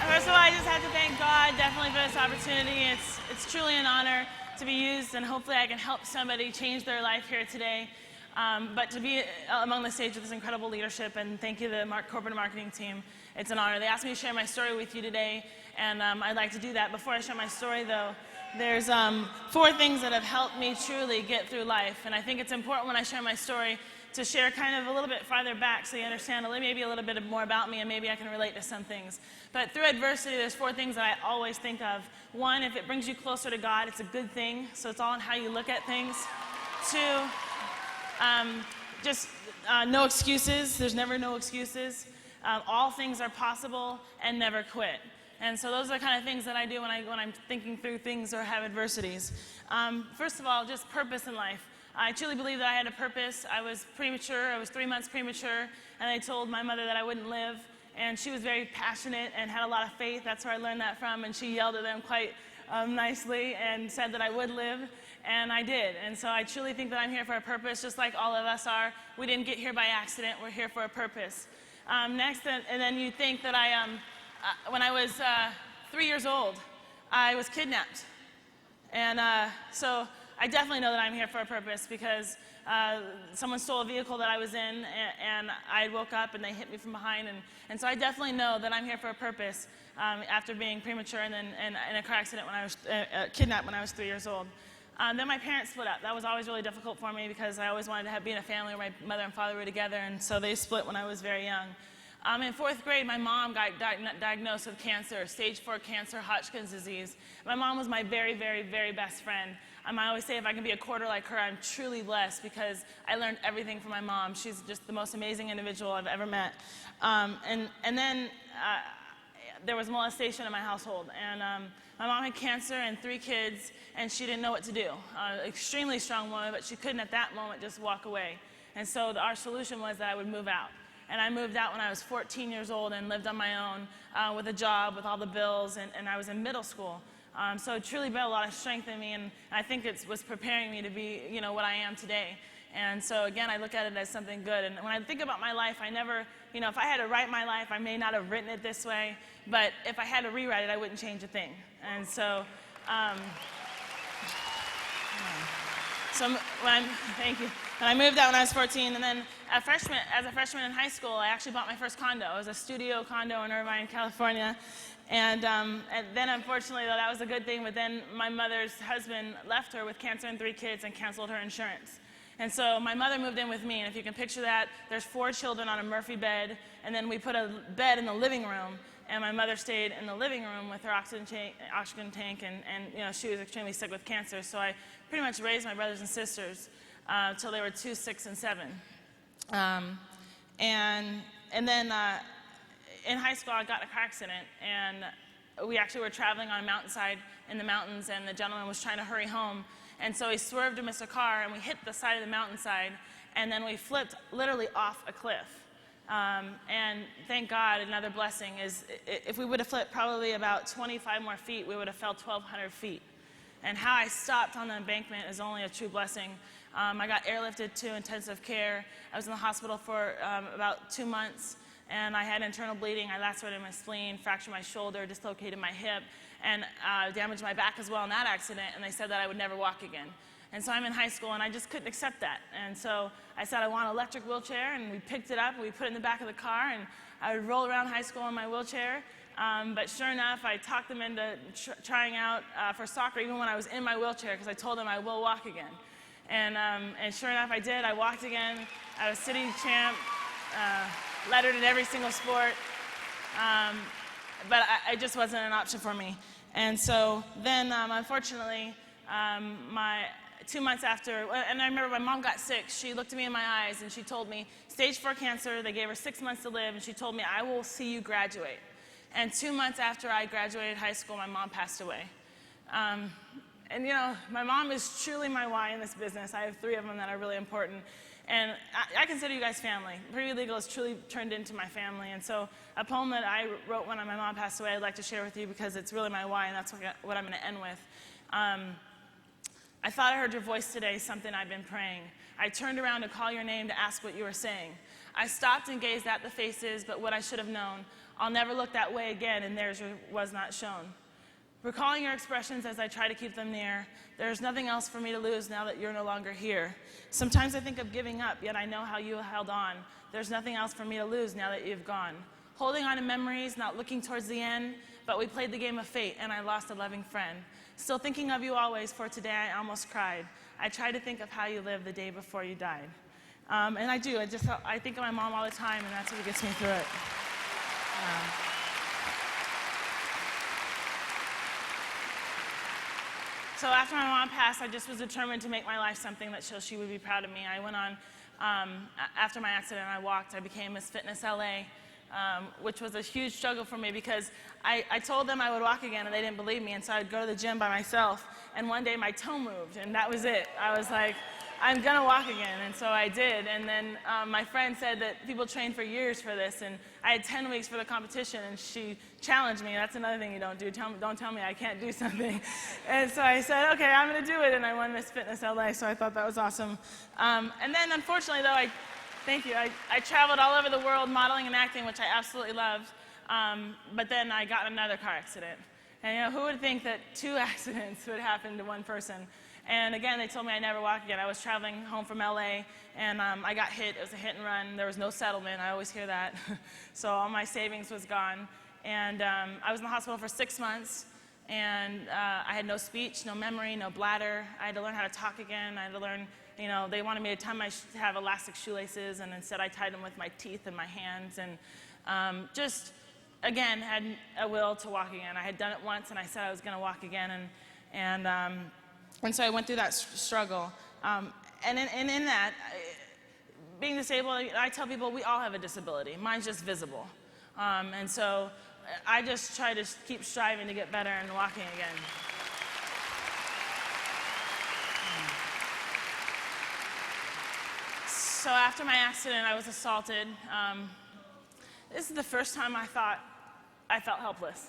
First of all, I just have to thank God definitely for this opportunity. It's truly an honor to be used, and hopefully I can help somebody change their life here today. But to be among the stage with this incredible leadership, and thank you to the corporate marketing team, it's an honor. They asked me to share my story with you today, and I'd like to do that. Before I share my story, though, there's 4 things that have helped me truly get through life, and I think it's important when I share my story to share kind of a little bit farther back so you understand maybe a little bit more about me, and maybe I can relate to some things. But through adversity, there's 4 things that I always think of. 1, if it brings you closer to God, it's a good thing, so it's all in how you look at things. 2, no excuses. There's never no excuses. All things are possible, and never quit. And so those are the kind of things that I do when I'm thinking through things or have adversities. First of all, just purpose in life. I truly believe that I had a purpose. I was premature. I was 3 months premature, and I told my mother that I wouldn't live. And she was very passionate and had a lot of faith. That's where I learned that from. And she yelled at them quite nicely and said that I would live. And I did. And so I truly think that I'm here for a purpose, just like all of us are. We didn't get here by accident. We're here for a purpose. Next, and then you think that when I was 3 years old, I was kidnapped. And so I definitely know that I'm here for a purpose, because someone stole a vehicle that I was in, and I woke up and they hit me from behind. And so I definitely know that I'm here for a purpose after being premature and then in a car accident when I was kidnapped when I was 3 years old. Then my parents split up. That was always really difficult for me, because I always wanted to be in a family where my mother and father were together, and so they split when I was very young. In 4th grade, my mom got diagnosed with cancer, stage 4 cancer, Hodgkin's disease. My mom was my very, very, very best friend. I always say if I can be a quarter like her, I'm truly blessed, because I learned everything from my mom. She's just the most amazing individual I've ever met. And then there was molestation in my household. And my mom had cancer and 3 kids, and she didn't know what to do. Extremely strong woman, but she couldn't at that moment just walk away. And so our solution was that I would move out. And I moved out when I was 14 years old and lived on my own with a job, with all the bills, and I was in middle school. So it truly built a lot of strength in me, and I think it was preparing me to be, what I am today. And so again, I look at it as something good. And when I think about my life, I never, if I had to write my life, I may not have written it this way, but if I had to rewrite it, I wouldn't change a thing. And so, thank you. And I moved out when I was 14, and then as a freshman in high school, I actually bought my first condo. It was a studio condo in Irvine, California. And then, unfortunately, though, that was a good thing, but then my mother's husband left her with cancer and 3 kids and canceled her insurance. And so my mother moved in with me, and if you can picture that, there's 4 children on a Murphy bed, and then we put a bed in the living room, and my mother stayed in the living room with her oxygen tank, and she was extremely sick with cancer. So I pretty much raised my brothers and sisters till they were 2, 6, and 7. And then in high school, I got in a car accident, and we actually were traveling on a mountainside in the mountains, and the gentleman was trying to hurry home. And so he swerved to miss a car, and we hit the side of the mountainside, and then we flipped literally off a cliff. And thank God, another blessing is if we would have flipped probably about 25 more feet, we would have fell 1,200 feet. And how I stopped on the embankment is only a true blessing. I got airlifted to intensive care. I was in the hospital for about 2 months, and I had internal bleeding. I lacerated my spleen, fractured my shoulder, dislocated my hip, and damaged my back as well in that accident, and they said that I would never walk again. And so I'm in high school, and I just couldn't accept that. And so I said, I want an electric wheelchair, and we picked it up, and we put it in the back of the car, and I would roll around high school in my wheelchair. But sure enough, I talked them into trying out for soccer, even when I was in my wheelchair, because I told them I will walk again. And sure enough, I did. I walked again. I was city champ, lettered in every single sport. But it just wasn't an option for me. And so then, unfortunately, 2 months after, and I remember my mom got sick. She looked at me in my eyes, and she told me, stage 4 cancer, they gave her 6 months to live, and she told me, I will see you graduate. And 2 months after I graduated high school, my mom passed away. And my mom is truly my why in this business. I have 3 of them that are really important. And I consider you guys family. Pretty Legal has truly turned into my family. And so a poem that I wrote when my mom passed away, I'd like to share with you because it's really my why, and that's what I'm going to end with. I thought I heard your voice today, something I've been praying. I turned around to call your name to ask what you were saying. I stopped and gazed at the faces, but what I should have known. I'll never look that way again, and theirs was not shown. Recalling your expressions as I try to keep them near, there's nothing else for me to lose now that you're no longer here. Sometimes I think of giving up, yet I know how you held on. There's nothing else for me to lose now that you've gone. Holding on to memories, not looking towards the end, but we played the game of fate, and I lost a loving friend. Still thinking of you always, for today I almost cried. I try to think of how you lived the day before you died. And I do. I think of my mom all the time, and that's what gets me through it. So after my mom passed, I just was determined to make my life something that she would be proud of me. I went on, after my accident, I walked. I became Miss Fitness LA, which was a huge struggle for me because I told them I would walk again, and they didn't believe me, and so I'd go to the gym by myself, and one day my toe moved, and that was it. I was like, I'm going to walk again, and so I did. And then my friend said that people train for years for this, and I had 10 weeks for the competition, and she challenged me. That's another thing you don't do. Don't tell me I can't do something. And so I said, okay, I'm going to do it, and I won Miss Fitness LA, so I thought that was awesome. And then, unfortunately, though, thank you, I traveled all over the world modeling and acting, which I absolutely loved, but then I got in another car accident. And who would think that 2 accidents would happen to one person? And again, they told me I'd never walk again. I was traveling home from LA, and I got hit. It was a hit and run. There was no settlement. I always hear that. So all my savings was gone. And I was in the hospital for 6 months, and I had no speech, no memory, no bladder. I had to learn how to talk again. I had to learn, they wanted me to have elastic shoelaces, and instead I tied them with my teeth and my hands. And just, again, had a will to walk again. I had done it once, and I said I was going to walk again. And so I went through that struggle. And in that, being disabled, I tell people we all have a disability. Mine's just visible. And so I just try to keep striving to get better and walking again. So after my accident, I was assaulted. This is the first time I thought I felt helpless.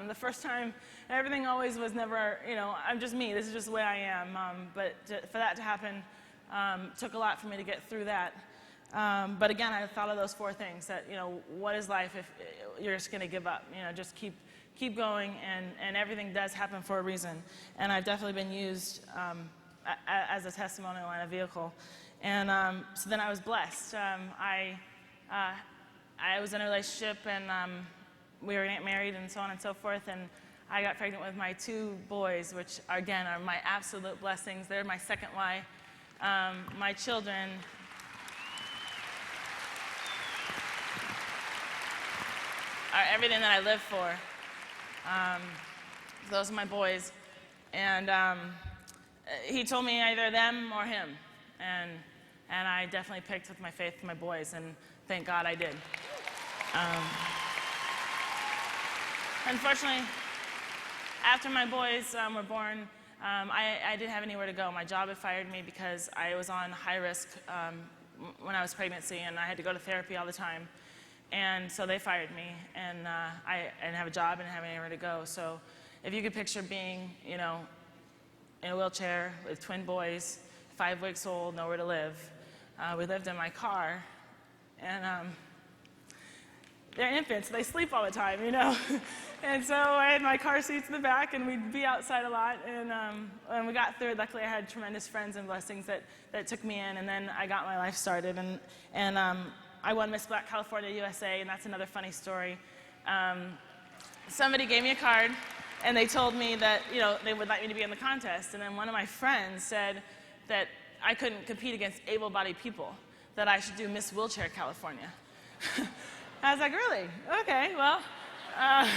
The first time, everything always was never, I'm just me. This is just the way I am. But for that to happen, took a lot for me to get through that. But again, I thought of those 4 things that, what is life if you're just going to give up? Just keep going, and everything does happen for a reason. And I've definitely been used as a testimonial and a vehicle. And so then I was blessed. I was in a relationship, and we were getting married and so on and so forth, and I got pregnant with my 2 boys, which, again, are my absolute blessings. They're my second wife. My children are everything that I live for. Those are my boys. And he told me either them or him. And I definitely picked with my faith my boys, and thank God I did. Unfortunately, after my boys were born, I didn't have anywhere to go. My job had fired me because I was on high risk when I was pregnancy, and I had to go to therapy all the time. And so they fired me, and I didn't have a job, and didn't have anywhere to go. So if you could picture being, in a wheelchair with twin boys, 5 weeks old, nowhere to live. We lived in my car, and they're infants, they sleep all the time, And so I had my car seats in the back, and we'd be outside a lot, and we got through it. Luckily, I had tremendous friends and blessings that took me in, and then I got my life started, and I won Miss Black California USA, and that's another funny story. Somebody gave me a card, and they told me that, they would like me to be in the contest, and then one of my friends said that I couldn't compete against able-bodied people, that I should do Miss Wheelchair California. I was like, really? Okay, well, I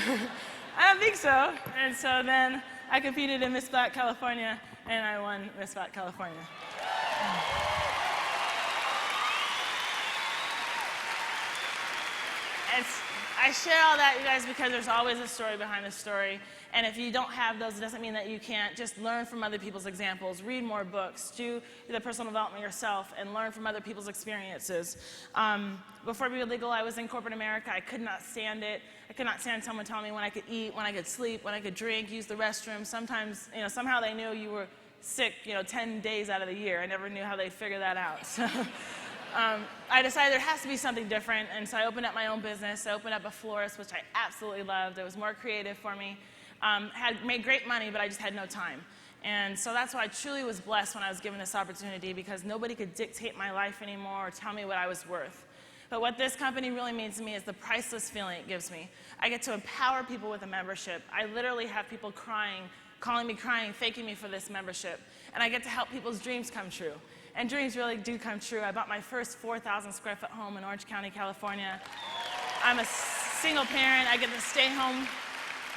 don't think so. And so then I competed in Miss Black California, and I won Miss Black California. I share all that, you guys, because there's always a story behind the story. And if you don't have those, it doesn't mean that you can't. Just learn from other people's examples, read more books, do the personal development yourself, and learn from other people's experiences. Before we were legal, I was in corporate America. I could not stand it. I could not stand someone telling me when I could eat, when I could sleep, when I could drink, use the restroom. Sometimes, somehow they knew you were sick, 10 days out of the year. I never knew how they'd figure that out. So, I decided there has to be something different, and so I opened up my own business. I opened up a florist, which I absolutely loved. It was more creative for me. Had made great money, but I just had no time. And so that's why I truly was blessed when I was given this opportunity, because nobody could dictate my life anymore or tell me what I was worth. But what this company really means to me is the priceless feeling it gives me. I get to empower people with a membership. I literally have people crying, calling me crying, thanking me for this membership. And I get to help people's dreams come true. And dreams really do come true. I bought my first 4,000 square foot home in Orange County, California. I'm a single parent. I get to stay home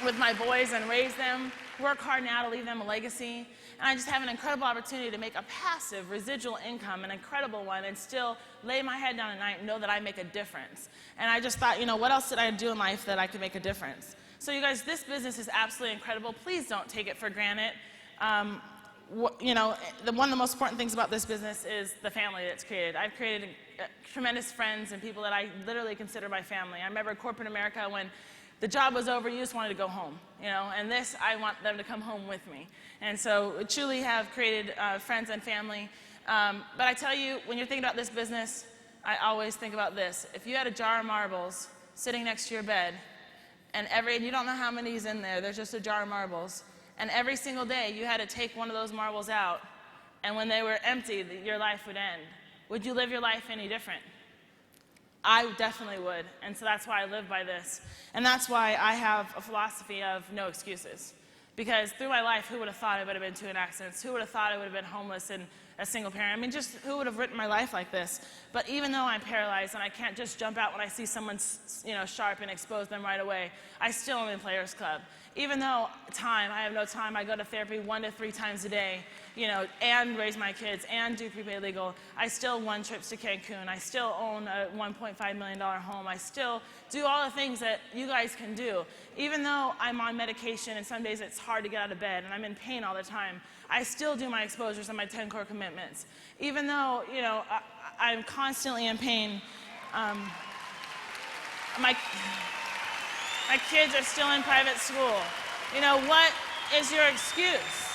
with my boys and raise them, work hard now to leave them a legacy. And I just have an incredible opportunity to make a passive residual income, an incredible one, and still lay my head down at night and know that I make a difference. And I just thought, what else did I do in life that I could make a difference? So you guys, this business is absolutely incredible. Please don't take it for granted. One of the most important things about this business is the family that's created. I've created tremendous friends and people that I literally consider my family. I remember corporate America, when the job was over, you just wanted to go home, and this, I want them to come home with me. And so we truly have created friends and family. But I tell you, when you're thinking about this business, I always think about this. If you had a jar of marbles sitting next to your bed, and you don't know how many is in there, there's just a jar of marbles, and every single day you had to take one of those marbles out, and when they were empty, your life would end. Would you live your life any different? I definitely would, and so that's why I live by this. And that's why I have a philosophy of no excuses. Because through my life, who would have thought I would have been to an accident? Who would have thought I would have been homeless and a single parent? I mean, just who would have written my life like this? But even though I'm paralyzed and I can't just jump out when I see someone sharp and expose them right away, I still am in Players Club. Even though I have no time, I go to therapy 1 to 3 times a day, and raise my kids and do prepaid legal. I still run trips to Cancun. I still own a $1.5 million home. I still do all the things that you guys can do. Even though I'm on medication and some days it's hard to get out of bed and I'm in pain all the time, I still do my exposures and my 10 core commitments. Even though, I'm constantly in pain, my kids are still in private school. What is your excuse?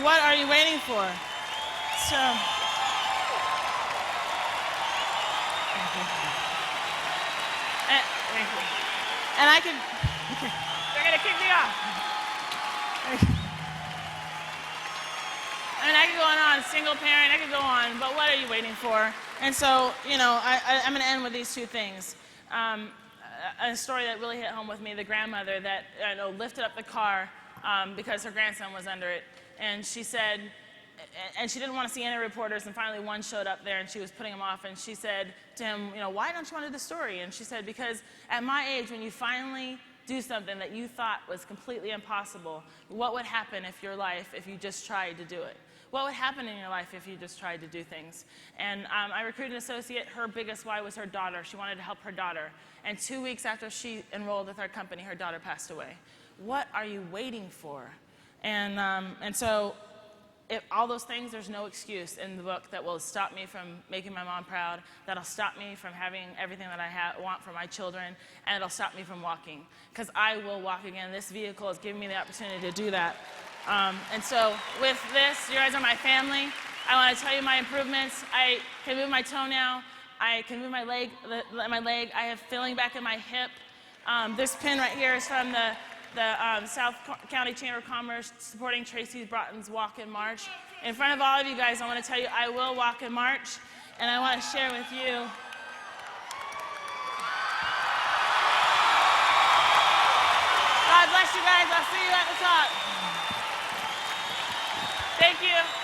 What are you waiting for? So, thank you. And I could, they're gonna kick me off. I mean, I could go on, single parent, I could go on, but what are you waiting for? And so, I'm gonna end with these 2 things. A story that really hit home with me, the grandmother that lifted up the car because her grandson was under it. And she said, and she didn't want to see any reporters, and finally one showed up there and she was putting him off, and she said to him, why don't you want to do the story? And she said, because at my age, when you finally do something that you thought was completely impossible, what would happen if you just tried to do it? What would happen in your life if you just tried to do things? And I recruited an associate. Her biggest why was her daughter. She wanted to help her daughter. And 2 weeks after she enrolled with our company, her daughter passed away. What are you waiting for? And so all those things, there's no excuse in the book that will stop me from making my mom proud, that'll stop me from having everything that I want for my children, and it'll stop me from walking. Because I will walk again. This vehicle is giving me the opportunity to do that. And so with this, you guys are my family. I want to tell you my improvements. I can move my toe now. I can move my leg. I have feeling back in my hip. This pin right here is from the South County Chamber of Commerce supporting Tracy Broughton's Walk in March. In front of all of you guys, I want to tell you I will walk in March, and I want to share with you. God bless you guys. I'll see you at the top. Thank you.